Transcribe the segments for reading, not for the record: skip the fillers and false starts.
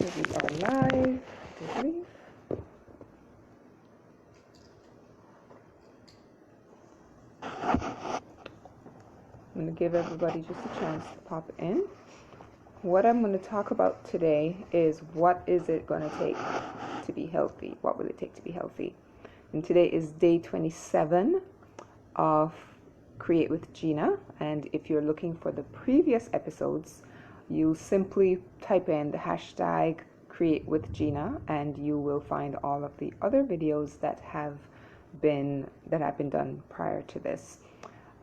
We are live. Did we? I'm going to give everybody just a chance to pop in. What I'm going to talk about today is what is it going to take to be healthy? What will it take to be healthy? And today is day 27 of Create with Gina. And if you're looking for the previous episodes, you simply type in the hashtag Create with Gina and you will find all of the other videos that have been done prior to this.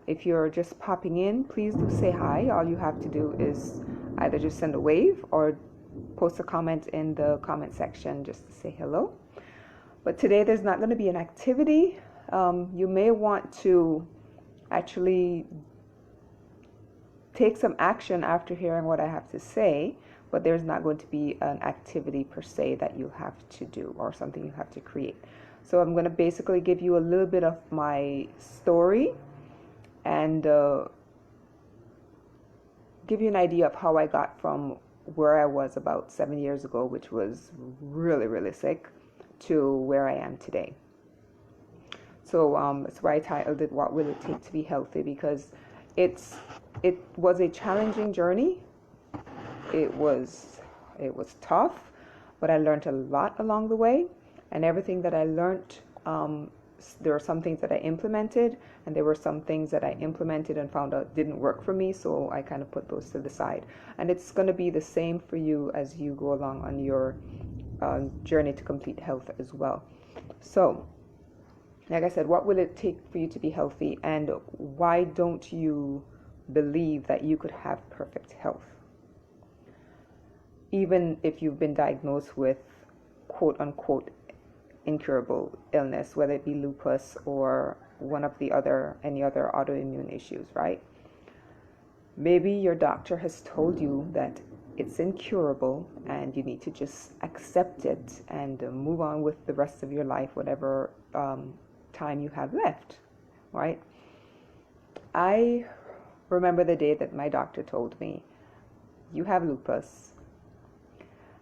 If you're just popping in, please do say hi. All you have to do is either just send a wave or post a comment in the comment section just to say hello. But today there's not going to be an activity. You may want to actually take some action after hearing what I have to say, but there's not going to be an activity per se that you have to do or something you have to create. So I'm going to basically give you a little bit of my story and give you an idea of how I got from where I was about 7 years ago, which was really, really sick, to where I am today. So that's why I titled it, What Will It Take to Be Healthy? Because it was a challenging journey. It was tough, but I learned a lot along the way. And everything that I learned, there were some things that I implemented, and there were some things that I implemented and found out didn't work for me, so I kind of put those to the side. And it's going to be the same for you as you go along on your journey to complete health as well. So, like I said, what will it take for you to be healthy, and why don't you believe that you could have perfect health? Even if you've been diagnosed with quote-unquote incurable illness, whether it be lupus or any other autoimmune issues, right? Maybe your doctor has told you that it's incurable and you need to just accept it and move on with the rest of your life, whatever time you have left, right? I remember the day that my doctor told me, you have lupus.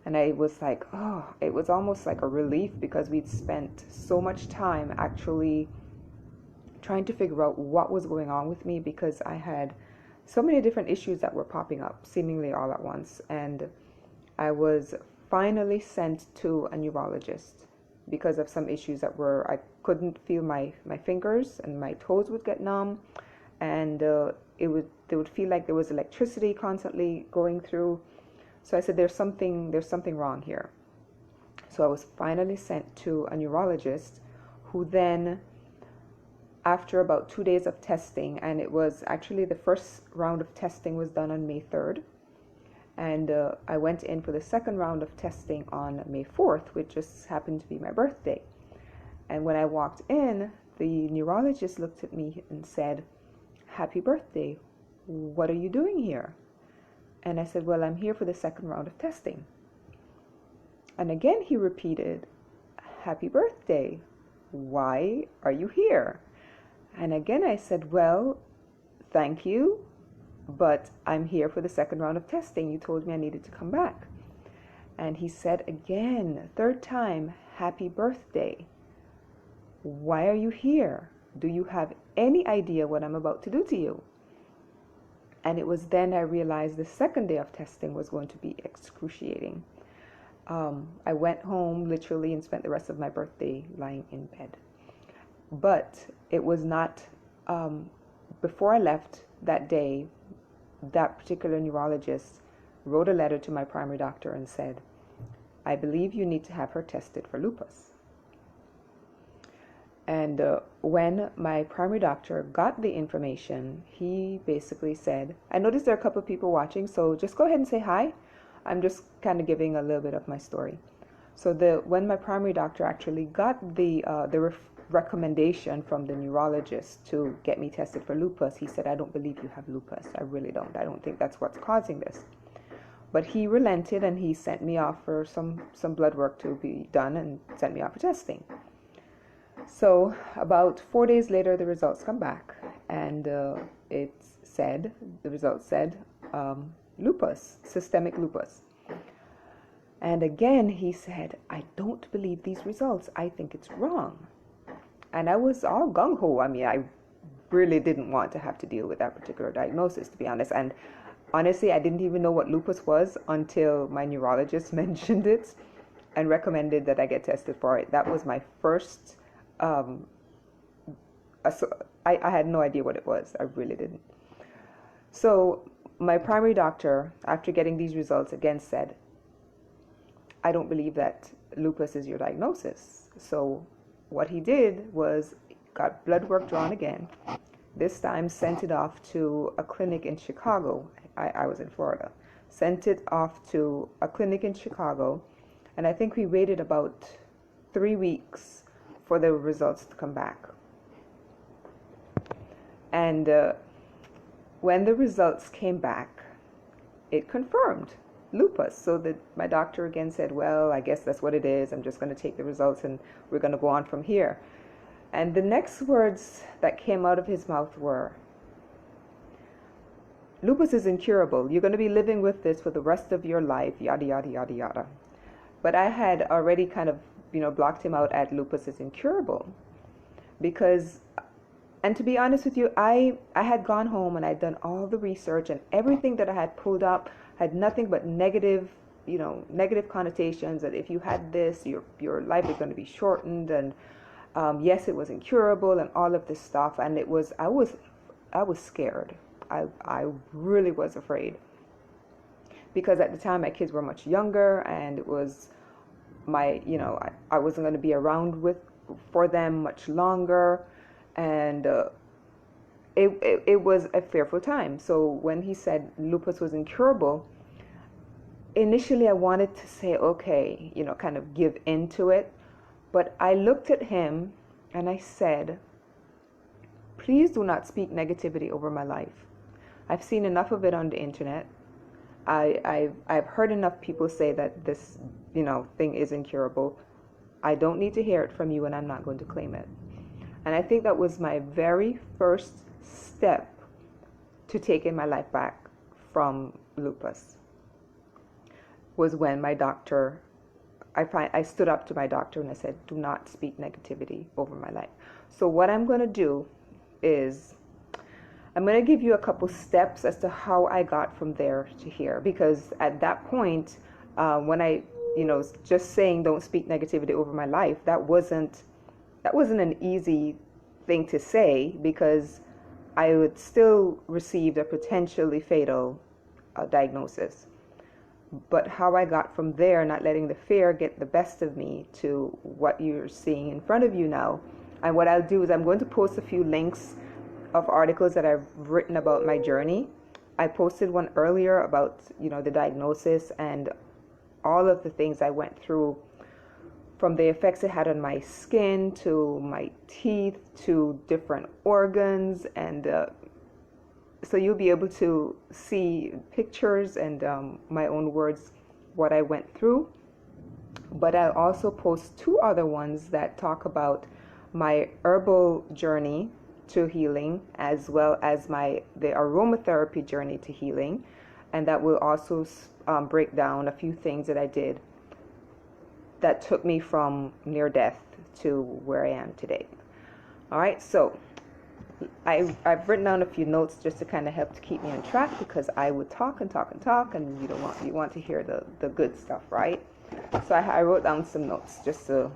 And I was like, oh, it was almost like a relief, because we'd spent so much time actually trying to figure out what was going on with me, because I had so many different issues that were popping up seemingly all at once. And I was finally sent to a neurologist because of some issues that I couldn't feel my fingers, and my toes would get numb, and they would feel like there was electricity constantly going through. So I said, there's something wrong here. So I was finally sent to a neurologist, who then, after about 2 days of testing, and it was actually the first round of testing was done on May 3rd. And I went in for the second round of testing on May 4th, which just happened to be my birthday. And when I walked in, the neurologist looked at me and said, "Happy birthday. What are you doing here?" And I said, "Well, I'm here for the second round of testing." And again, he repeated, "Happy birthday. Why are you here?" And again, I said, "Well, thank you, but I'm here for the second round of testing. You told me I needed to come back." And he said again, third time, "Happy birthday. Why are you here? Do you have any idea what I'm about to do to you?" And it was then I realized the second day of testing was going to be excruciating. I went home literally and spent the rest of my birthday lying in bed. But it was not, before I left that day, that particular neurologist wrote a letter to my primary doctor and said, "I believe you need to have her tested for lupus." And when my primary doctor got the information, he basically said, I noticed there are a couple of people watching, so just go ahead and say hi. I'm just kind of giving a little bit of my story. So when my primary doctor actually got the recommendation from the neurologist to get me tested for lupus, he said, "I don't believe you have lupus. I really don't. I don't think that's what's causing this." But he relented and he sent me off for some blood work to be done and sent me off for testing. So about 4 days later, the results come back, and the results said lupus, systemic lupus. And again, he said, I don't believe these results. I think it's wrong. And I was all gung-ho. I mean, I really didn't want to have to deal with that particular diagnosis, to be honest. And honestly, I didn't even know what lupus was until my neurologist mentioned it and recommended that I get tested for it. That was my first, I had no idea what it was. I really didn't. So my primary doctor, after getting these results, again said, I don't believe that lupus is your diagnosis. So what he did was got blood work drawn again. This time sent it off to a clinic in Chicago. I was in Florida. Sent it off to a clinic in Chicago. And I think we waited about 3 weeks for the results to come back. And when the results came back, it confirmed lupus. So that my doctor again said, well, I guess that's what it is. I'm just going to take the results and we're going to go on from here. And the next words that came out of his mouth were, lupus is incurable. You're going to be living with this for the rest of your life, yada, yada, yada, yada. But I had already kind of, blocked him out at lupus is incurable. Because, and to be honest with you, I had gone home and I'd done all the research, and everything that I had pulled up had nothing but negative connotations, that if you had this, your life is going to be shortened, and yes, it was incurable and all of this stuff. And I was scared. I really was afraid, because at the time my kids were much younger, and it was I wasn't going to be around for them much longer, and it was a fearful time. So when he said lupus was incurable, initially I wanted to say, okay, kind of give into it. But I looked at him and I said, please do not speak negativity over my life. I've seen enough of it on the internet. I've heard enough people say that this, thing is incurable. I don't need to hear it from you, and I'm not going to claim it. And I think that was my very first step to taking my life back from lupus. Was when my doctor, I stood up to my doctor and I said, do not speak negativity over my life. So what I'm going to do is, I'm going to give you a couple steps as to how I got from there to here. Because at that point, when I, just saying don't speak negativity over my life, that wasn't an easy thing to say, because I would still receive a potentially fatal diagnosis. But how I got from there, not letting the fear get the best of me, to what you're seeing in front of you now. And what I'll do is I'm going to post a few links of articles that I've written about my journey. I posted one earlier about, the diagnosis and all of the things I went through, from the effects it had on my skin, to my teeth, to different organs. And so you'll be able to see pictures and my own words, what I went through. But I'll also post 2 other ones that talk about my herbal journey to healing, as well as the aromatherapy journey to healing. And that will also break down a few things that I did that took me from near death to where I am today. All right, so I've written down a few notes just to kind of help to keep me on track, because I would talk and talk and talk, and you want to hear the good stuff, right? So I wrote down some notes just so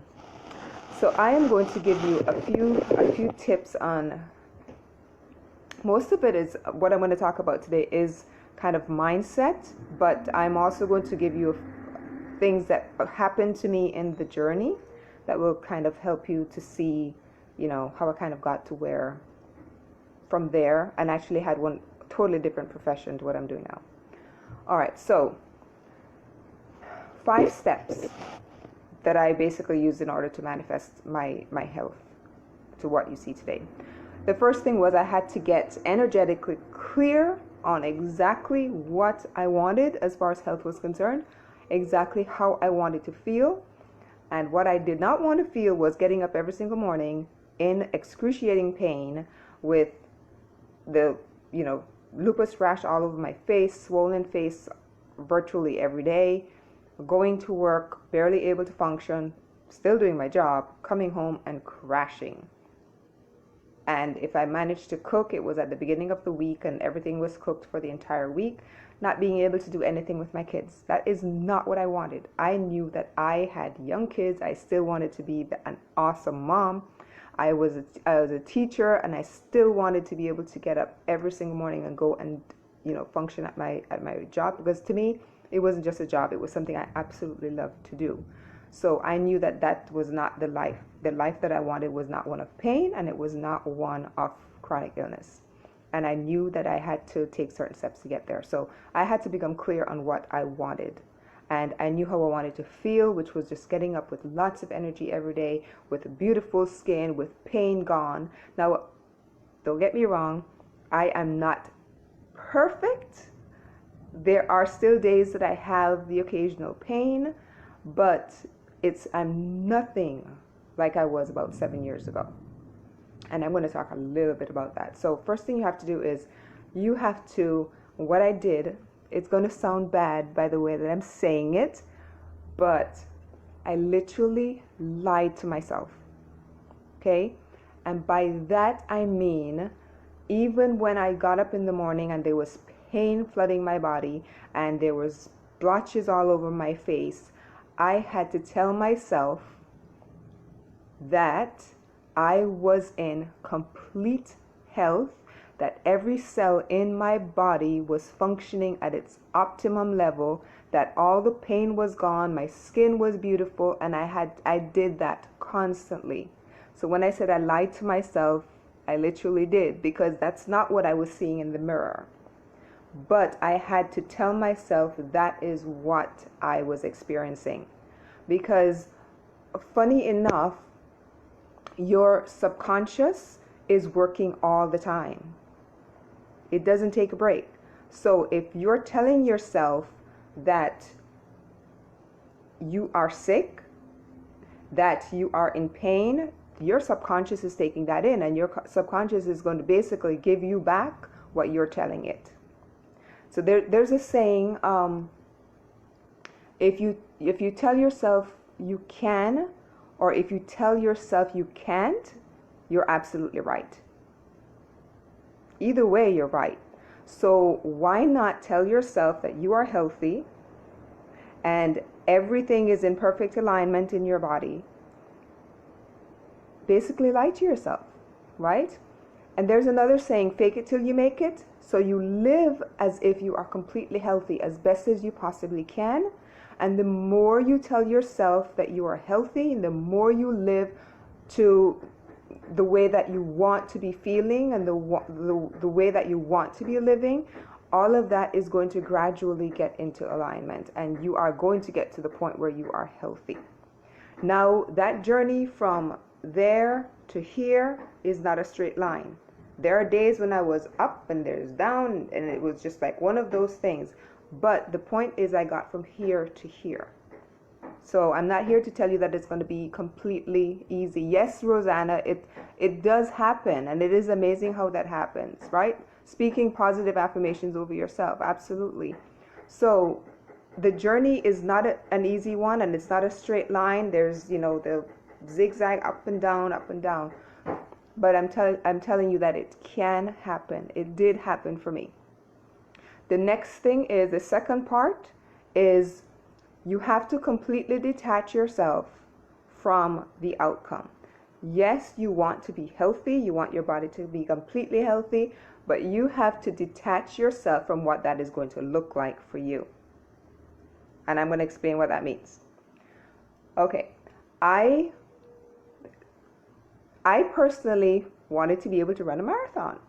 I am going to give you a few tips on. Most of it is what I'm going to talk about today is kind of mindset, but I'm also going to give you things that happened to me in the journey that will kind of help you to see, how I kind of got to where from there, and actually had one totally different profession to what I'm doing now. All right, so 5 steps that I basically used in order to manifest my health to what you see today. The first thing was I had to get energetically clear on exactly what I wanted as far as health was concerned, exactly how I wanted to feel. And what I did not want to feel was getting up every single morning in excruciating pain with the, lupus rash all over my face, swollen face virtually every day, going to work, barely able to function, still doing my job, coming home and crashing. And if I managed to cook, it was at the beginning of the week and everything was cooked for the entire week, not being able to do anything with my kids. That is not what I wanted. I knew that I had young kids. I still wanted to be an awesome mom. I was a teacher, and I still wanted to be able to get up every single morning and go and, function at my job, because to me, it wasn't just a job. It was something I absolutely loved to do. So I knew that that was not the life. The life that I wanted was not one of pain, and it was not one of chronic illness. And I knew that I had to take certain steps to get there. So I had to become clear on what I wanted. And I knew how I wanted to feel, which was just getting up with lots of energy every day, with beautiful skin, with pain gone. Now, don't get me wrong, I am not perfect. There are still days that I have the occasional pain, but I'm nothing like I was about 7 years ago. And I'm going to talk a little bit about that. So first thing you have to do is what I did, it's going to sound bad by the way that I'm saying it, but I literally lied to myself. Okay? And by that I mean, even when I got up in the morning and there was pain flooding my body and there was blotches all over my face, I had to tell myself that I was in complete health, that every cell in my body was functioning at its optimum level, that all the pain was gone, my skin was beautiful, and I did that constantly. So when I said I lied to myself, I literally did, because that's not what I was seeing in the mirror. But I had to tell myself that is what I was experiencing. Because funny enough, your subconscious is working all the time. It doesn't take a break. So if you're telling yourself that you are sick, that you are in pain, your subconscious is taking that in, and your subconscious is going to basically give you back what you're telling it. So there's a saying, if you tell yourself you can, or if you tell yourself you can't, you're absolutely right. Either way, you're right. So why not tell yourself that you are healthy and everything is in perfect alignment in your body? Basically lie to yourself, right? And there's another saying, fake it till you make it. So you live as if you are completely healthy as best as you possibly can. And the more you tell yourself that you are healthy, and the more you live to the way that you want to be feeling and the way that you want to be living, all of that is going to gradually get into alignment, and you are going to get to the point where you are healthy. Now, that journey from there to here is not a straight line. There are days when I was up and there's down, and it was just like one of those things. But the point is, I got from here to here. So I'm not here to tell you that it's going to be completely easy. Yes, Rosanna, it does happen, and it is amazing how that happens, right? Speaking positive affirmations over yourself, absolutely. So the journey is not an easy one, and it's not a straight line. There's, the zigzag up and down, up and down. But I'm telling you that it can happen. It did happen for me. The next thing is, the second part is, you have to completely detach yourself from the outcome. Yes, you want to be healthy. You want your body to be completely healthy, but you have to detach yourself from what that is going to look like for you. And I'm going to explain what that means. Okay, I personally wanted to be able to run a marathon.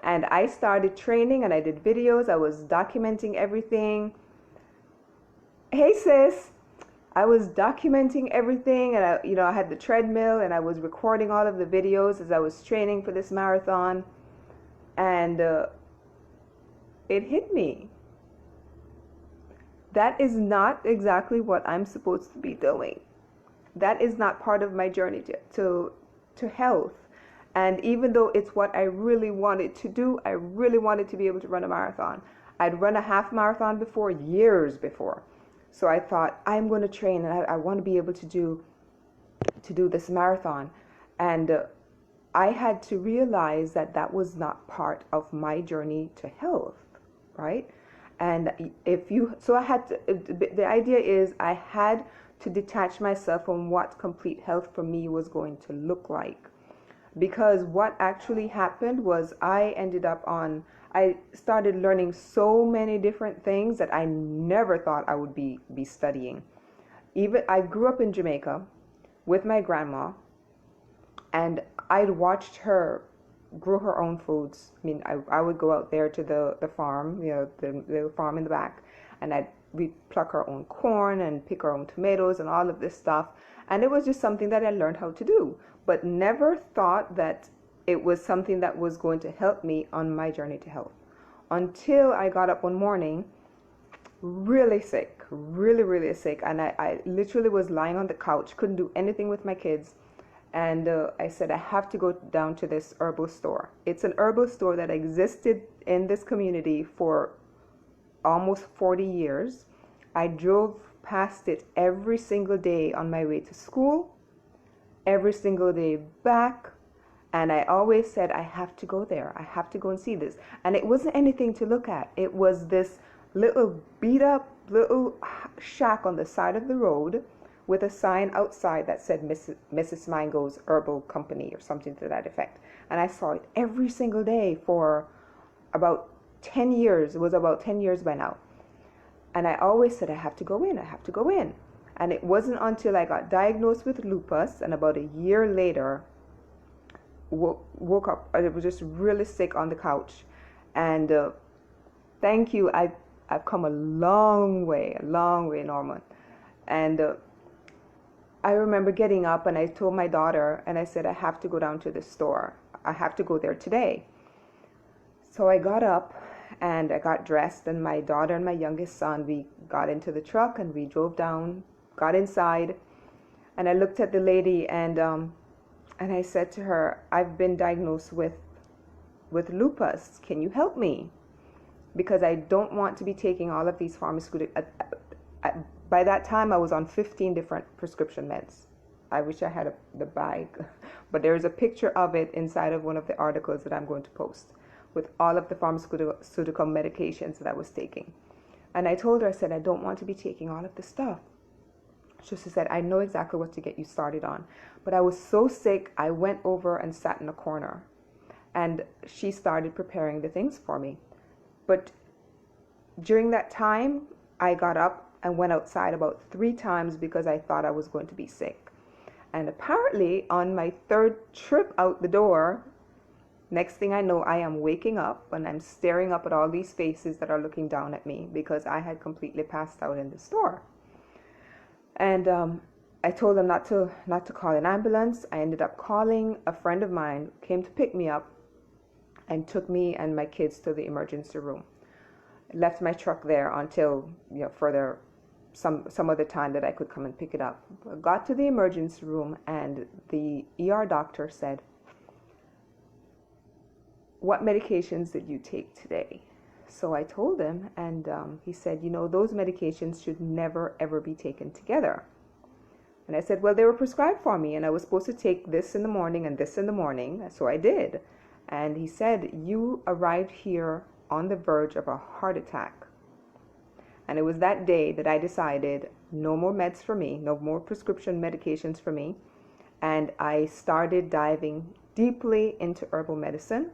And I started training and I did videos. I was documenting everything. Hey sis, I was documenting everything, and I had the treadmill and I was recording all of the videos as I was training for this marathon. And it hit me. That is not exactly what I'm supposed to be doing. That is not part of my journey to health. And even though it's what I really wanted to do, I really wanted to be able to run a marathon. I'd run a half marathon before, years before. So I thought, I'm going to train, and I want to be able to do this marathon. And I had to realize that that was not part of my journey to health, right? And so I had to, the idea is I had to detach myself from what complete health for me was going to look like. Because what actually happened was I started learning so many different things that I never thought I would be studying. Even I grew up in Jamaica with my grandma, and I'd watched her grow her own foods. I mean, I would go out there to the farm, the farm in the back, and we'd pluck our own corn and pick our own tomatoes and all of this stuff. And it was just something that I learned how to do, but never thought that it was something that was going to help me on my journey to health. Until I got up one morning really sick, really, really sick. And I literally was lying on the couch, couldn't do anything with my kids. And I said, I have to go down to this herbal store. It's an herbal store that existed in this community for almost 40 years. I drove past it every single day on my way to school, every single day back. And I always said, I have to go there. I have to go and see this. And it wasn't anything to look at. It was this little beat up little shack on the side of the road with a sign outside that said Mrs. Mango's Herbal Company or something to that effect. And I saw it every single day for about 10 years. It was about 10 years by now. And I always said, I have to go in. I have to go in. And it wasn't until I got diagnosed with lupus, and about a year later, woke up. I was just really sick on the couch. And thank you. I've come a long way, Norman. And I remember getting up, and I told my daughter, and I said, I have to go down to the store. I have to go there today. So I got up and I got dressed, and my daughter and my youngest son, we got into the truck and we drove down, got inside, and I looked at the lady, and I said to her, I've been diagnosed with lupus. Can you help me? Because I don't want to be taking all of these pharmaceuticals. By that time, I was on 15 different prescription meds. I wish I had the bag, but there's a picture of it inside of one of the articles that I'm going to post with all of the pharmaceutical medications that I was taking. And I told her, I said, I don't want to be taking all of this stuff. She said, I know exactly what to get you started on. But I was so sick, I went over and sat in a corner. And she started preparing the things for me. But during that time, I got up and went outside about 3 times because I thought I was going to be sick. And apparently, on my 3rd trip out the door, next thing I know, I am waking up and I'm staring up at all these faces that are looking down at me because I had completely passed out in the store. And I told them not to call an ambulance. I ended up calling a friend of mine, came to pick me up and took me and my kids to the emergency room. Left my truck there until further some other time that I could come and pick it up. Got to the emergency room, and the ER doctor said, what medications did you take today? So I told him, and he said, those medications should never, ever be taken together. And I said, well, they were prescribed for me, and I was supposed to take this in the morning and this in the morning, so I did. And he said, you arrived here on the verge of a heart attack. And it was that day that I decided no more meds for me, no more prescription medications for me. And I started diving deeply into herbal medicine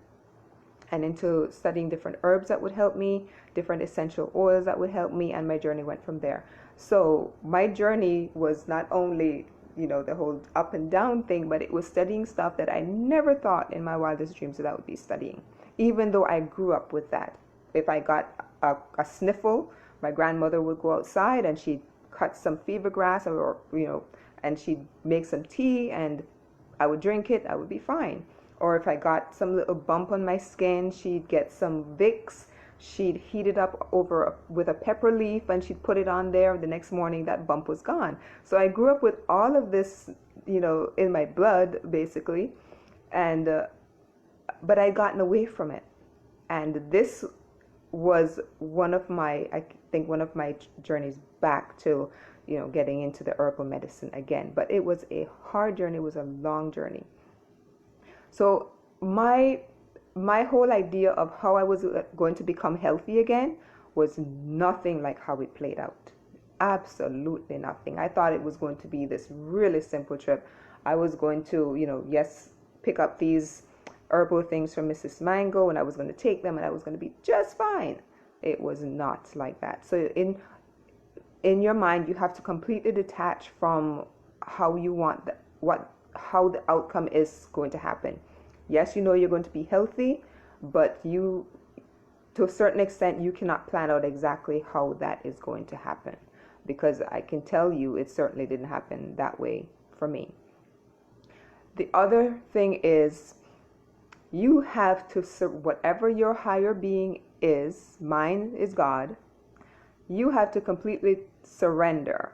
and into studying different herbs that would help me, different essential oils that would help me, and my journey went from there. So my journey was not only, the whole up and down thing, but it was studying stuff that I never thought in my wildest dreams that I would be studying, even though I grew up with that. If I got a sniffle, my grandmother would go outside and she'd cut some fever grass and she'd make some tea and I would drink it, I would be fine. Or if I got some little bump on my skin, she'd get some Vicks, she'd heat it up with a pepper leaf and she'd put it on there. The next morning that bump was gone. So I grew up with all of this, in my blood basically, and but I'd gotten away from it. And this was I think one of my journeys back to, getting into the herbal medicine again. But it was a hard journey. It was a long journey. So my whole idea of how I was going to become healthy again was nothing like how it played out. Absolutely nothing. I thought it was going to be this really simple trip. I was going to, yes, pick up these herbal things from Mrs. Mango, and I was going to take them and I was going to be just fine. It was not like that. So in your mind, you have to completely detach from how you want how the outcome is going to happen. Yes, you're going to be healthy, but to a certain extent, you cannot plan out exactly how that is going to happen, because I can tell you it certainly didn't happen that way for me. The other thing is, you have to, whatever your higher being is, mine is God, you have to completely surrender.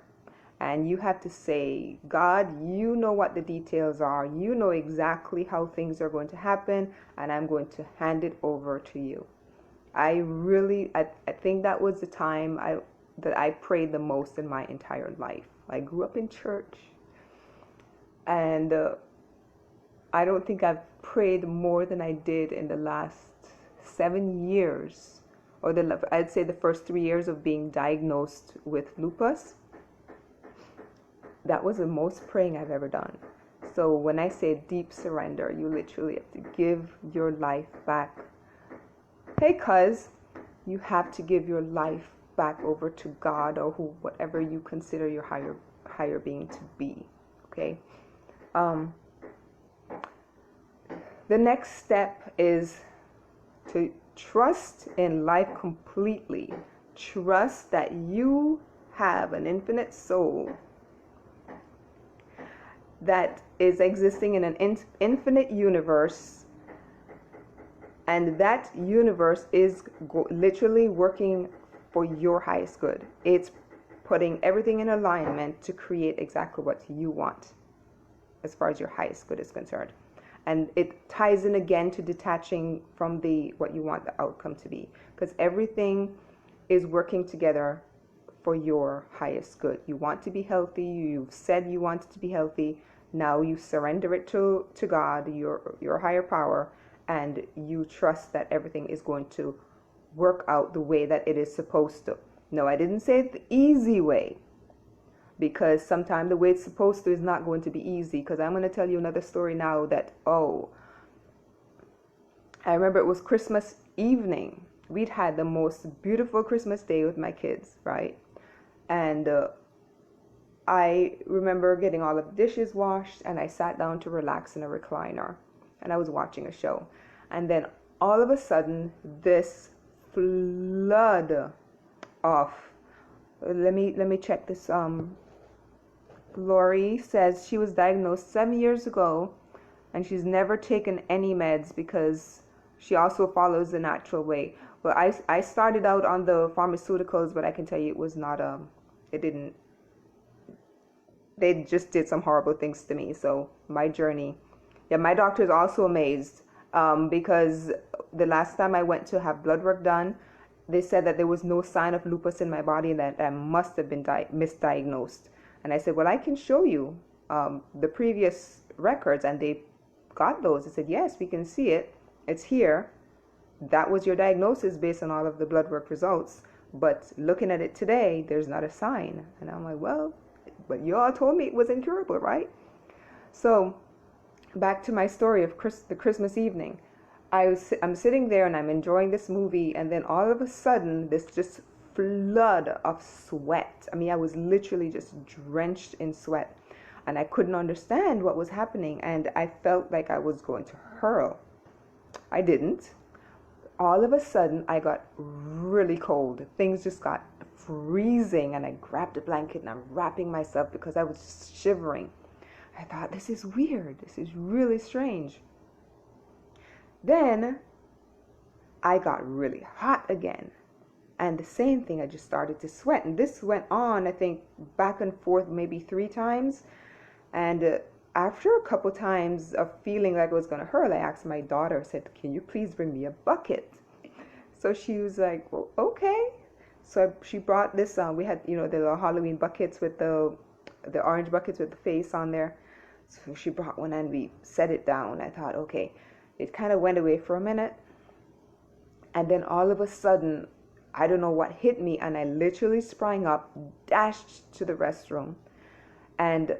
And you have to say, God, you know what the details are. You know exactly how things are going to happen, and I'm going to hand it over to you. I think that was the time that I prayed the most in my entire life. I grew up in church, and I don't think I've prayed more than I did in the last 7 years, or I'd say the first 3 years of being diagnosed with lupus. That was the most praying I've ever done. So when I say deep surrender, you literally have to give your life back. Hey, cuz, you have to give your life back over to God, or whatever you consider your higher being to be. Okay. The next step is to trust in life completely. Trust that you have an infinite soul that is existing in an infinite universe, and that universe is literally working for your highest good. It's putting everything in alignment to create exactly what you want as far as your highest good is concerned. And it ties in again to detaching from what you want the outcome to be, because everything is working together for your highest good. You want to be healthy. You've said you want to be healthy. Now you surrender it to God, your higher power, and you trust that everything is going to work out the way that it is supposed to. No, I didn't say the easy way, because sometimes the way it's supposed to is not going to be easy. Because I'm going to tell you another story now that, I remember it was Christmas evening. We'd had the most beautiful Christmas day with my kids, right? And I remember getting all of the dishes washed, and I sat down to relax in a recliner, and I was watching a show. And then all of a sudden, this flood of, let me check this. Lori says she was diagnosed 7 years ago, and she's never taken any meds because she also follows the natural way. Well, I started out on the pharmaceuticals, but I can tell you it was not they just did some horrible things to me. So my journey, my doctor is also amazed, because the last time I went to have blood work done, they said that there was no sign of lupus in my body and that I must have been misdiagnosed. And I said, well, I can show you the previous records, and they got those. They said, yes, we can see it. It's here. That was your diagnosis based on all of the blood work results. But looking at it today, there's not a sign. And I'm like, well, but you all told me it was incurable, right? So back to my story of the Christmas evening. I'm sitting there and I'm enjoying this movie, and then all of a sudden, this just flood of sweat. I mean, I was literally just drenched in sweat, and I couldn't understand what was happening, and I felt like I was going to hurl. I didn't. All of a sudden, I got really cold. Things just got freezing, and I grabbed a blanket and I'm wrapping myself because I was just shivering. I thought, this is weird. This is really strange. Then I got really hot again. And the same thing, I just started to sweat. And this went on, I think, back and forth maybe 3 times. And after a couple times of feeling like I was going to hurl, I asked my daughter, I said, can you please bring me a bucket? So So she was like, well, okay. So she brought this. We had, the little Halloween buckets with the orange buckets with the face on there. So she brought one and we set it down. I thought, okay. It kind of went away for a minute. And then all of a sudden, I don't know what hit me, and I literally sprang up, dashed to the restroom, and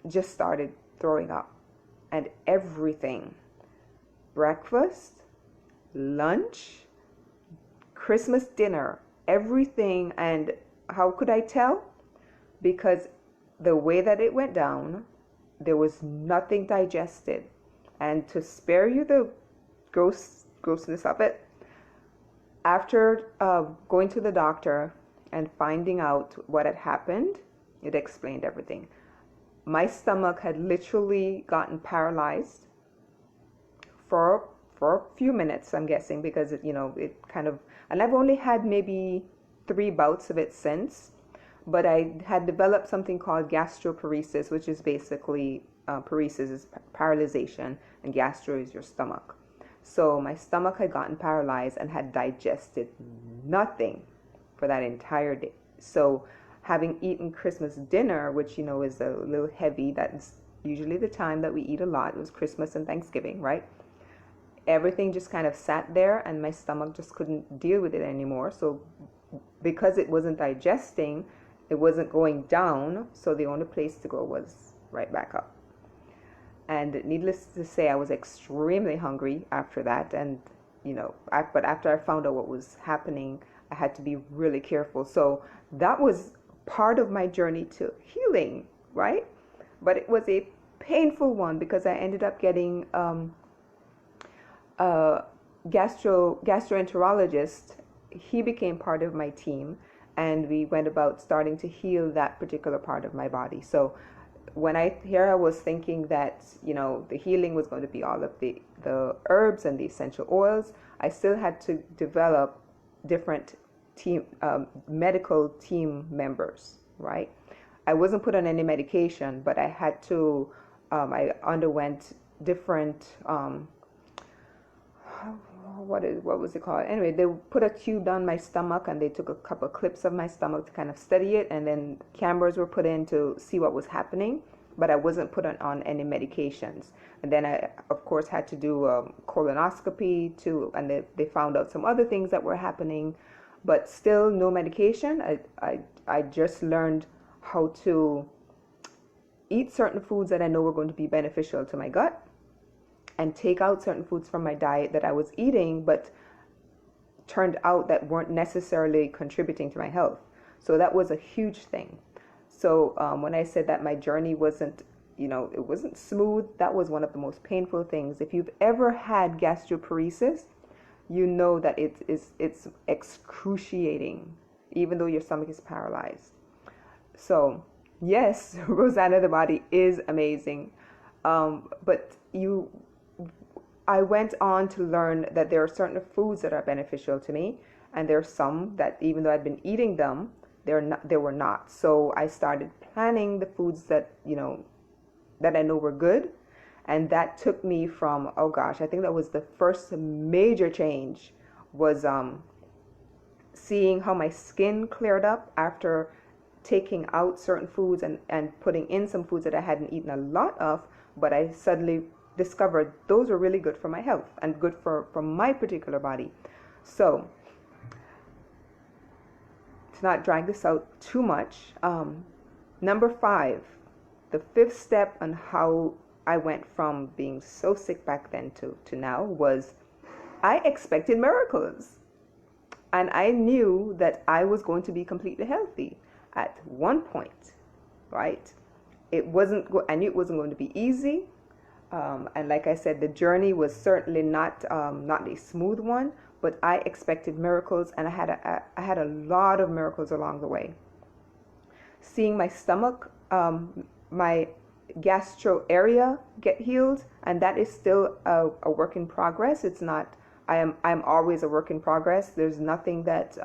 just started throwing up. And everything, breakfast, lunch, Christmas dinner, everything. And how could I tell? Because the way that it went down, there was nothing digested. And to spare you the grossness of it, after going to the doctor and finding out what had happened, it explained everything. My stomach had literally gotten paralyzed for a few minutes, I'm guessing, because it kind of, and I've only had maybe 3 bouts of it since, but I had developed something called gastroparesis, which is basically, paresis is paralyzation, and gastro is your stomach. So my stomach had gotten paralyzed and had digested nothing for that entire day. So having eaten Christmas dinner, which, is a little heavy, that's usually the time that we eat a lot. It was Christmas and Thanksgiving, right? Everything just kind of sat there and my stomach just couldn't deal with it anymore. So because it wasn't digesting, it wasn't going down. So the only place to go was right back up. And needless to say, I was extremely hungry after that. And, but after I found out what was happening, I had to be really careful. So that was part of my journey to healing, right? But it was a painful one because I ended up getting a gastroenterologist. He became part of my team, and we went about starting to heal that particular part of my body. So when I was thinking that, the healing was going to be all of the herbs and the essential oils, I still had to develop different medical team members, right? I wasn't put on any medication, but I had to, I underwent different, what was it called? Anyway, they put a tube down my stomach and they took a couple of clips of my stomach to kind of steady it, and then cameras were put in to see what was happening, but I wasn't put on any medications. And then I, of course, had to do a colonoscopy too, and they found out some other things that were happening, but still no medication. I just learned how to eat certain foods that I know were going to be beneficial to my gut, and take out certain foods from my diet that I was eating, but turned out that weren't necessarily contributing to my health. So that was a huge thing. So when I said that my journey wasn't, it wasn't smooth, that was one of the most painful things. If you've ever had gastroparesis, you know that it's excruciating, even though your stomach is paralyzed. So yes, Rosanna the Body is amazing. But I went on to learn that there are certain foods that are beneficial to me, and there are some that, even though I'd been eating them, they were not. So I started planning the foods that that I know were good, and that took me from, oh gosh, I think that was the first major change, was seeing how my skin cleared up after taking out certain foods and putting in some foods that I hadn't eaten a lot of, but I suddenly discovered those were really good for my health and good for my particular body. So to not drag this out too much, number 5, the 5th step on how I went from being so sick back then to now was I expected miracles, and I knew that I was going to be completely healthy at one point, right? I knew it wasn't going to be easy. And like I said, the journey was certainly not a smooth one, but I expected miracles, and I had a lot of miracles along the way. Seeing my stomach, my gastro area get healed, and that is still a work in progress. It's not. I'm always a work in progress. There's nothing that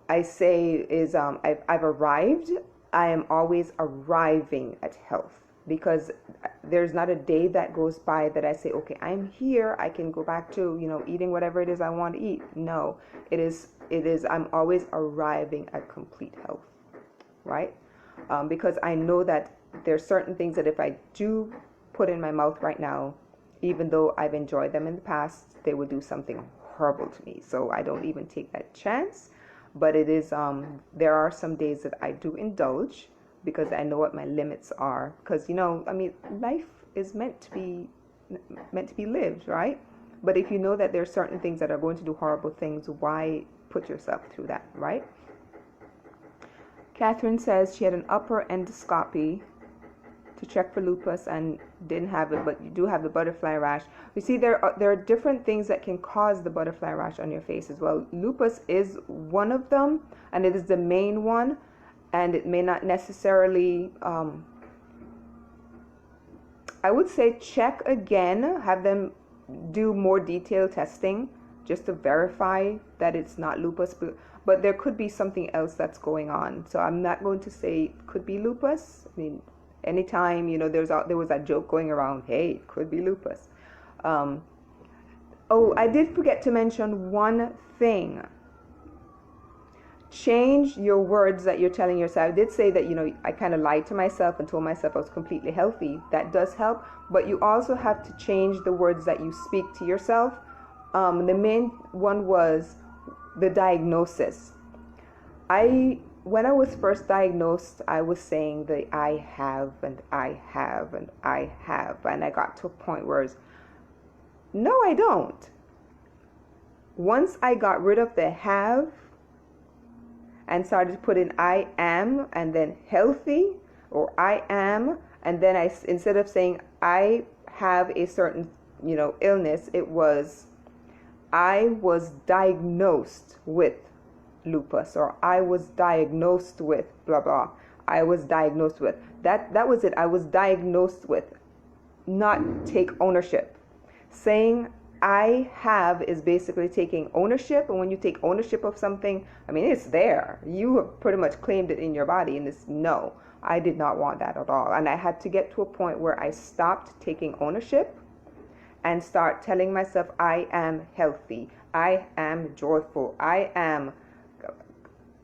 I say is I've arrived. I am always arriving at health. because there's not a day that goes by that I say, okay, I'm here, I can go back to, eating whatever it is I want to eat. No, I'm always arriving at complete health, right? Because I know that there's certain things that if I do put in my mouth right now, even though I've enjoyed them in the past, they would do something horrible to me. So I don't even take that chance. But it is, there are some days that I do indulge because I know what my limits are. Because, life is meant to be lived, right? But if you know that there are certain things that are going to do horrible things, why put yourself through that, right? Catherine says she had an upper endoscopy to check for lupus and didn't have it, but you do have the butterfly rash. You see, there are different things that can cause the butterfly rash on your face as well. Lupus is one of them, and it is the main one, and it may not necessarily, I would say check again, have them do more detailed testing just to verify that it's not lupus, but there could be something else that's going on. So I'm not going to say it could be lupus. I mean, anytime, there was that joke going around, hey, it could be lupus. I did forget to mention one thing. Change your words that you're telling yourself. I did say that, I kind of lied to myself and told myself I was completely healthy. That does help, but you also have to change the words that you speak to yourself. The main one was the diagnosis. When I was first diagnosed, I was saying that I have, and I have, and I have. And I got to a point where no, I don't. Once I got rid of the have and started to put in I am and then healthy, or I am, and then instead of saying I have a certain, illness, it was I was diagnosed with lupus, or I was diagnosed with blah blah. I was diagnosed with that was it. I was diagnosed with, not take ownership. Saying I have is basically taking ownership, and when you take ownership of something, I mean, it's there. You have pretty much claimed it in your body, and no, I did not want that at all. And I had to get to a point where I stopped taking ownership and start telling myself I am healthy, I am joyful, I am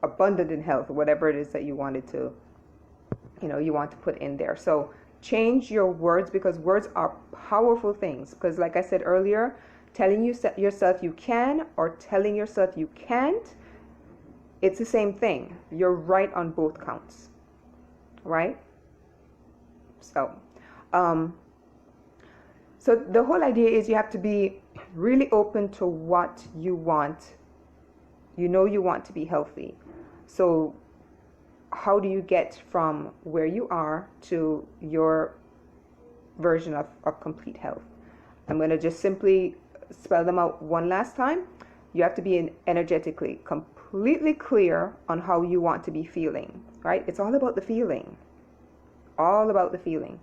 abundant in health, whatever it is that you wanted to, you want to put in there. So change your words, because words are powerful things. Because like I said earlier, telling yourself you can or telling yourself you can't, it's the same thing. You're right on both counts, right? So the whole idea is you have to be really open to what you want. You want to be healthy. So how do you get from where you are to your version of complete health? I'm going to just simply spell them out one last time. You have to be energetically completely clear on how you want to be feeling, right? It's all about the feeling. All about the feeling.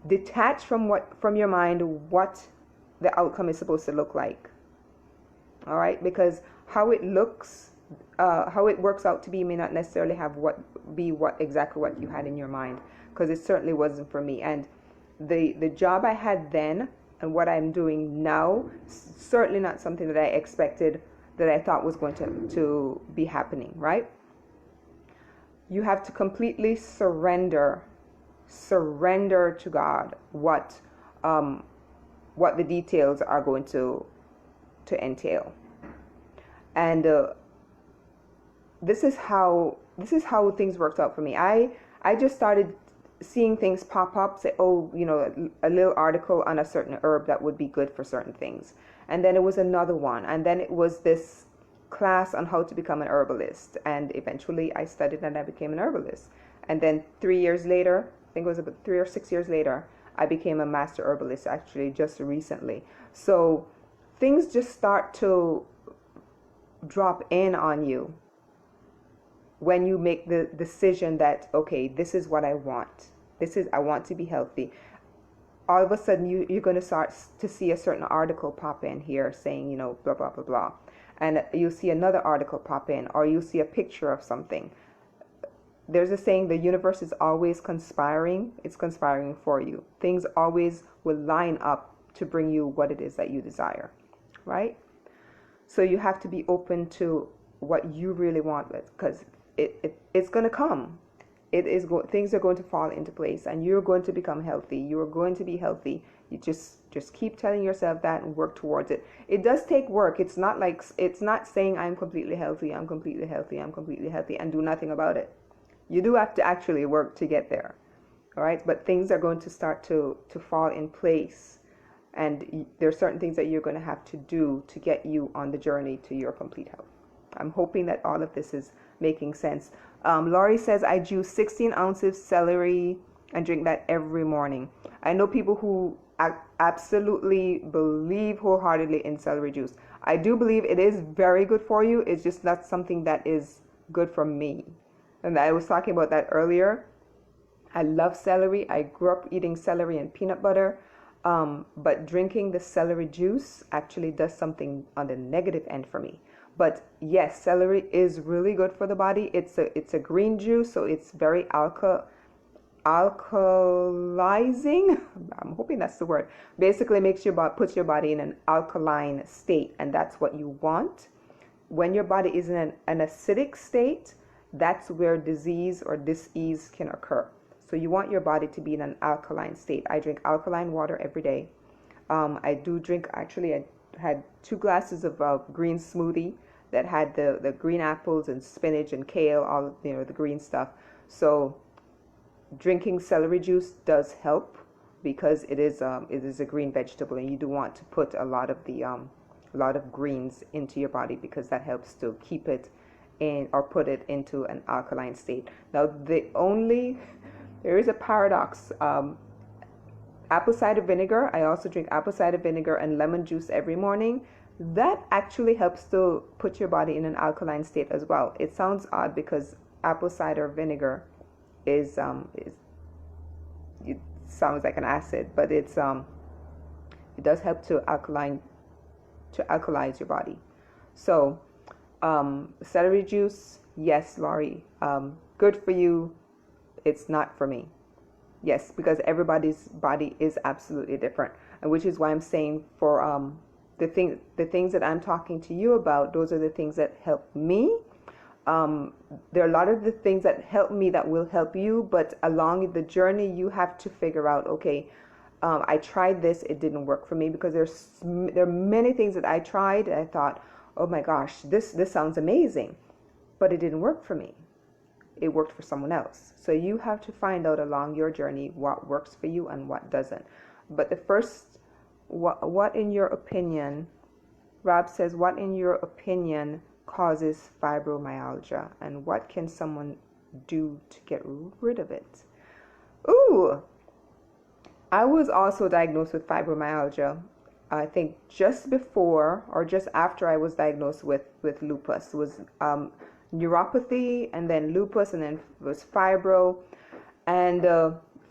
Detach from your mind what the outcome is supposed to look like. All right? Because how it looks, how it works out to be may not necessarily have exactly what you had in your mind, because it certainly wasn't for me. And the job I had then and what I'm doing now, certainly not something that I expected, that I thought was going to be happening, right? You have to completely surrender to God what the details are going to entail. And this is how things worked out for me. I just started seeing things pop up, say, a little article on a certain herb that would be good for certain things. And then it was another one. And then it was this class on how to become an herbalist. And eventually I studied and I became an herbalist. And then 3 years later, I think it was about 3 or 6 years later, I became a master herbalist, actually just recently. So things just start to drop in on you when you make the decision that, okay, this is what I want. I want to be healthy. All of a sudden, you're going to start to see a certain article pop in here saying, blah, blah, blah, blah. And you'll see another article pop in, or you'll see a picture of something. there's a saying, the universe is always conspiring. It's conspiring for you. Things always will line up to bring you what it is that you desire, right? So you have to be open to what you really want, because it's going to come. Things are going to fall into place, and you're going to become healthy. You're going to be healthy. You just keep telling yourself that and work towards it. It does take work. It's not saying I'm completely healthy, I'm completely healthy, I'm completely healthy, and do nothing about it. You do have to actually work to get there. All right, but things are going to start to fall in place, and there are certain things that you're going to have to do to get you on the journey to your complete health. I'm hoping that all of this is making sense. Laurie says, I juice 16 ounces celery and drink that every morning. I know people who absolutely believe wholeheartedly in celery juice. I do believe it is very good for you. It's just not something that is good for me. And I was talking about that earlier. I love celery. I grew up eating celery and peanut butter. But drinking the celery juice actually does something on the negative end for me. But yes, celery is really good for the body. It's a green juice, so it's very alkalizing. I'm hoping that's the word. Basically puts your body in an alkaline state, and that's what you want. When your body is in an acidic state, that's where disease or dis-ease can occur. So you want your body to be in an alkaline state. I drink alkaline water every day. I do drink, actually, I had 2 glasses of green smoothie that had the green apples and spinach and kale, all the green stuff. So drinking celery juice does help, because it is a green vegetable, and you do want to put a lot of greens into your body, because that helps to keep it in, or put it into an alkaline state. Now there is a paradox. Apple cider vinegar, I also drink apple cider vinegar and lemon juice every morning. That actually helps to put your body in an alkaline state as well. It sounds odd, because apple cider vinegar it sounds like an acid, but it does help to alkalize your body. So celery juice, yes, Laurie, good for you. It's not for me. Yes, because everybody's body is absolutely different, and which is why I'm saying for the things that I'm talking to you about, those are the things that help me. There are a lot of the things that help me that will help you, but along the journey, you have to figure out, okay, I tried this, it didn't work for me, because there are many things that I tried and I thought, oh my gosh, this sounds amazing, but it didn't work for me. It worked for someone else. So you have to find out along your journey what works for you and what doesn't. But the first, what in your opinion, Rob says, what in your opinion causes fibromyalgia, and what can someone do to get rid of it? Ooh, I was also diagnosed with fibromyalgia. I think just before or just after I was diagnosed with lupus. It was neuropathy, and then lupus, and then it was fibro. And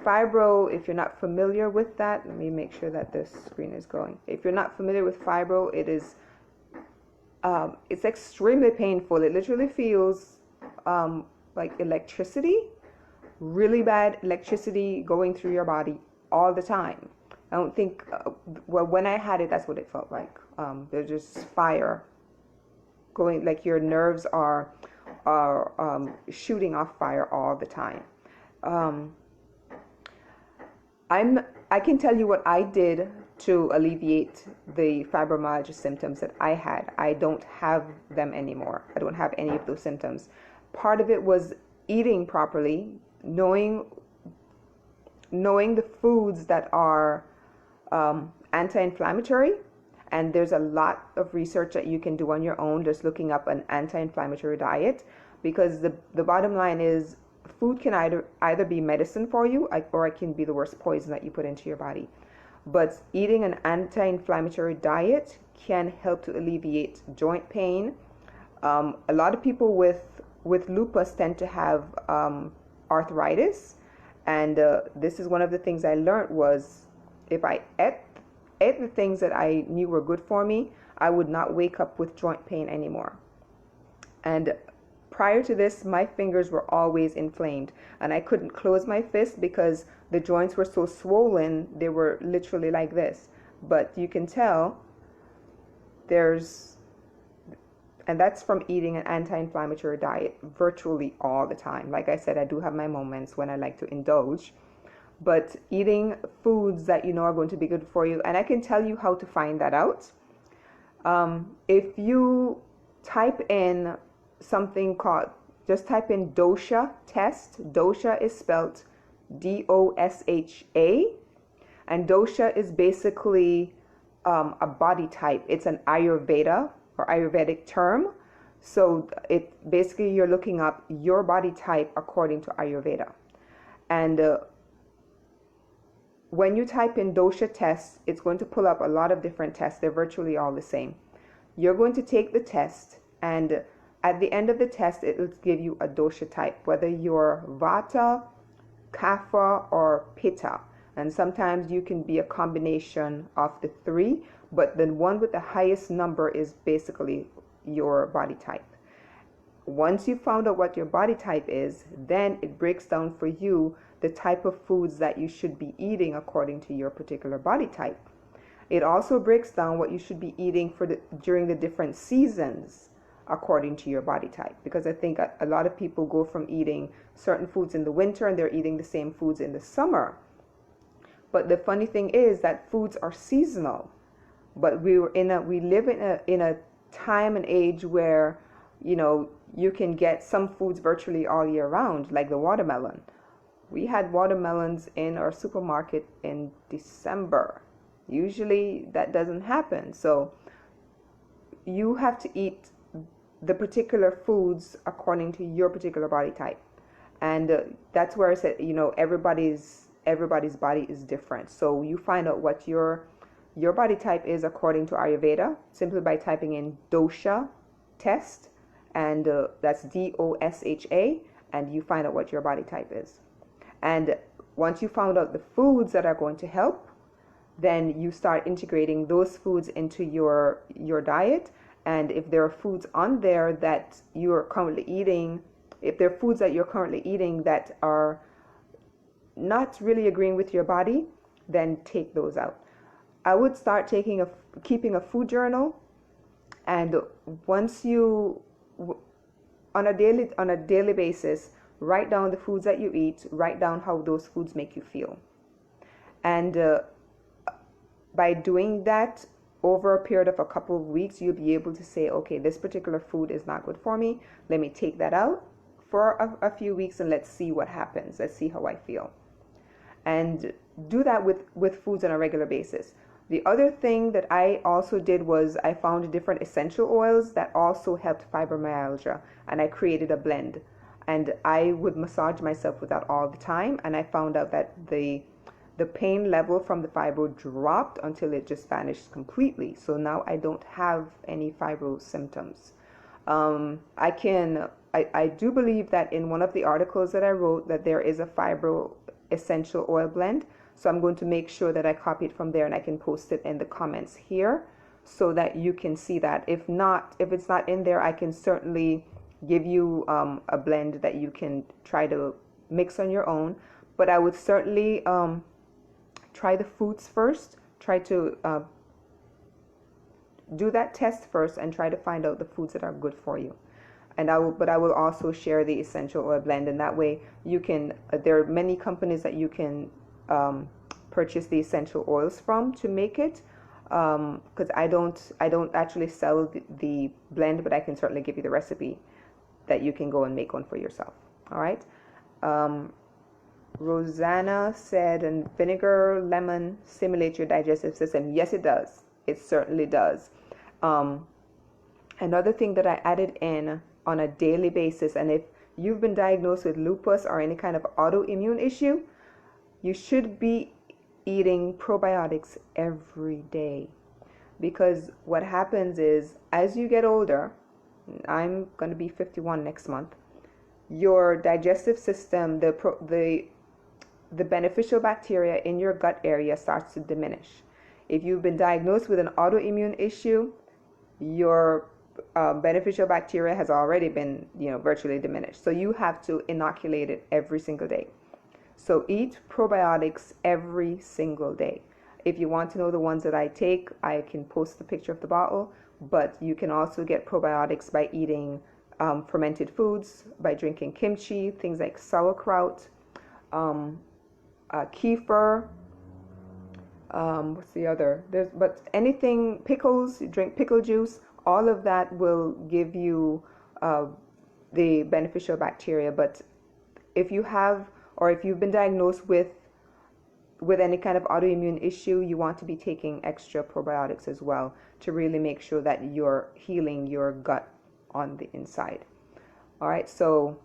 fibro, if you're not familiar with that, let me make sure that this screen is going. If you're not familiar with fibro, it is it's extremely painful. It literally feels like electricity, really bad electricity going through your body all the time. I don't think, well, when I had it, that's what it felt like. There's just fire going, like your nerves are shooting off fire all the time. I can tell you what I did to alleviate the fibromyalgia symptoms that I had. I don't have them anymore. I don't have any of those symptoms. Part of it was eating properly, knowing the foods that are anti-inflammatory. And there's a lot of research that you can do on your own, just looking up an anti-inflammatory diet, because the bottom line is food can either be medicine for you, or it can be the worst poison that you put into your body. But eating an anti-inflammatory diet can help to alleviate joint pain. A lot of people with lupus tend to have arthritis, and this is one of the things I learned was, if I ate the things that I knew were good for me, I would not wake up with joint pain anymore. And prior to this, my fingers were always inflamed and I couldn't close my fist because the joints were so swollen. They were literally like this. But you can tell and that's from eating an anti-inflammatory diet virtually all the time. Like I said, I do have my moments when I like to indulge, but eating foods that you know are going to be good for you. And I can tell you how to find that out. If you type in something called, just type in dosha test. Dosha is spelled DOSHA, and dosha is basically a body type. It's an Ayurveda or Ayurvedic term. So it basically, you're looking up your body type according to Ayurveda. And when you type in dosha tests, it's going to pull up a lot of different tests. They're virtually all the same. You're going to take the test, and at the end of the test, it will give you a dosha type, whether you're Vata, Kapha, or Pitta. And sometimes you can be a combination of the three, but the one with the highest number is basically your body type. Once you found out what your body type is, then it breaks down for you the type of foods that you should be eating according to your particular body type. It also breaks down what you should be eating during the different seasons according to your body type. Because I think a lot of people go from eating certain foods in the winter and they're eating the same foods in the summer. But the funny thing is that foods are seasonal. But we live in a time and age where, you know, you can get some foods virtually all year round, like the watermelon. We had watermelons in our supermarket in December. Usually that doesn't happen. So you have to eat the particular foods according to your particular body type. And that's where I said, you know, everybody's body is different. So you find out what your body type is according to Ayurveda simply by typing in dosha test, and that's DOSHA, and you find out what your body type is. And once you found out the foods that are going to help, then you start integrating those foods into your diet. And if there are foods on there that you're currently eating, if there are foods that you're currently eating that are not really agreeing with your body, then take those out. I would start keeping a food journal, and once you on a daily basis, write down the foods that you eat, write down how those foods make you feel. And by doing that over a period of a couple of weeks, you'll be able to say, okay, this particular food is not good for me. Let me take that out for a few weeks and let's see what happens. Let's see how I feel. And do that with foods on a regular basis. The other thing that I also did was I found different essential oils that also helped fibromyalgia, and I created a blend. And I would massage myself with that all the time, and I found out that the pain level from the fibro dropped until it just vanished completely. So now I don't have any fibro symptoms. I do believe that in one of the articles that I wrote that there is a fibro essential oil blend. So I'm going to make sure that I copy it from there and I can post it in the comments here so that you can see that. If it's not in there, I can certainly give you a blend that you can try to mix on your own. But I would certainly try the foods first. Try to do that test first and try to find out the foods that are good for you. And I will also share the essential oil blend, and that way you can. There are many companies that you can purchase the essential oils from to make it. Because I don't actually sell the blend, but I can certainly give you the recipe that you can go and make one for yourself. All right. Rosanna said, and vinegar, lemon stimulate your digestive system. Yes, it does. It certainly does. Another thing that I added in on a daily basis, and if you've been diagnosed with lupus or any kind of autoimmune issue, you should be eating probiotics every day. Because what happens is, as you get older, I'm going to be 51 next month, your digestive system, the beneficial bacteria in your gut area starts to diminish. If you've been diagnosed with an autoimmune issue, your beneficial bacteria has already been, virtually diminished. So you have to inoculate it every single day. So eat probiotics every single day. If you want to know the ones that I take, I can post the picture of the bottle, but you can also get probiotics by eating fermented foods, by drinking kimchi, things like sauerkraut, kefir. What's the other? But anything, pickles, you drink pickle juice, all of that will give you the beneficial bacteria. But if you have, or if you've been diagnosed with any kind of autoimmune issue, you want to be taking extra probiotics as well to really make sure that you're healing your gut on the inside. All right, so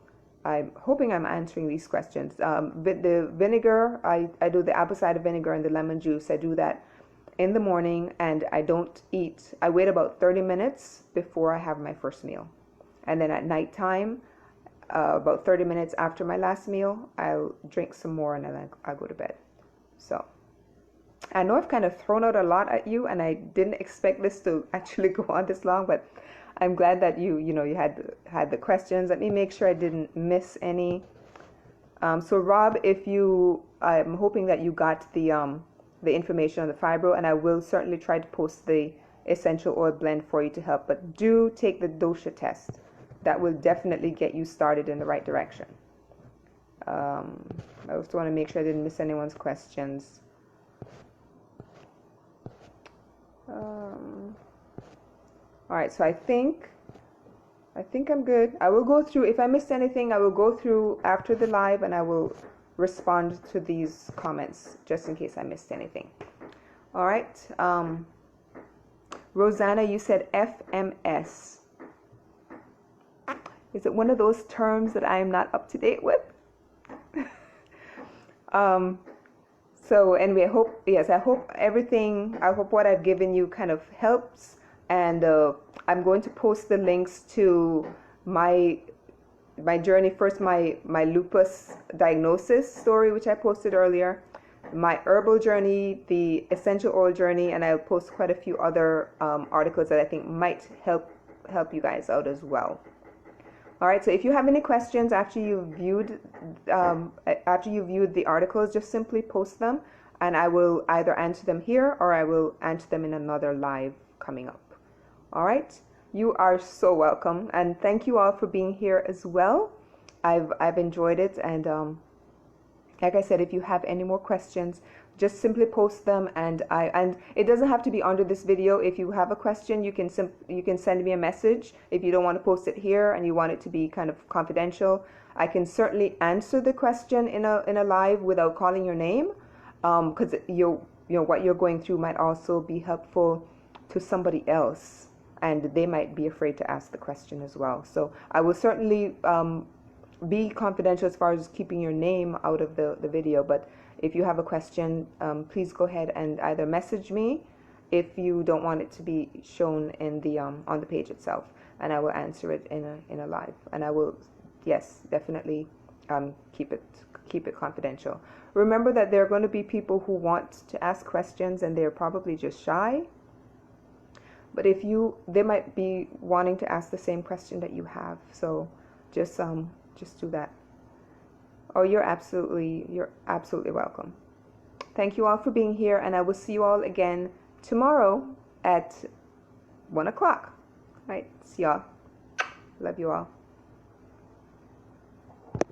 I'm hoping I'm answering these questions. The vinegar, I do the apple cider vinegar and the lemon juice. I do that in the morning, and I don't eat. I wait about 30 minutes before I have my first meal. And then at nighttime, about 30 minutes after my last meal, I'll drink some more, and then I'll go to bed. So I know I've kind of thrown out a lot at you, and I didn't expect this to actually go on this long, but I'm glad that you had the questions. Let me make sure I didn't miss any. So Rob, I'm hoping that you got the information on the fibro, and I will certainly try to post the essential oil blend for you to help. But do take the dosha test. That will definitely get you started in the right direction. I also want to make sure I didn't miss anyone's questions. All right, so I think I'm good. I will go through, if I missed anything, I will go through after the live, and I will respond to these comments just in case I missed anything. All right. Rosanna, you said FMS. Is it one of those terms that I am not up to date with? So anyway, I hope what I've given you kind of helps, and I'm going to post the links to my journey. First, my lupus diagnosis story, which I posted earlier, my herbal journey, the essential oil journey, and I'll post quite a few other articles that I think might help you guys out as well. All right, so if you have any questions after you've viewed the articles, just simply post them, and I will either answer them here or I will answer them in another live coming up. All right, you are so welcome, and thank you all for being here as well. I've enjoyed it, and like I said, if you have any more questions, just simply post them, and it doesn't have to be under this video. If you have a question, you can send me a message. If you don't want to post it here and you want it to be kind of confidential, I can certainly answer the question in a live without calling your name, because what you're going through might also be helpful to somebody else, and they might be afraid to ask the question as well. So I will certainly be confidential as far as keeping your name out of the video, but if you have a question, please go ahead and either message me if you don't want it to be shown in the on the page itself, and I will answer it in a live. And I will, yes, definitely keep it confidential. Remember that there are going to be people who want to ask questions and they're probably just shy. But they might be wanting to ask the same question that you have. So just do that. Oh, you're absolutely welcome. Thank you all for being here, and I will see you all again tomorrow at 1 o'clock. All right, see y'all. Love you all.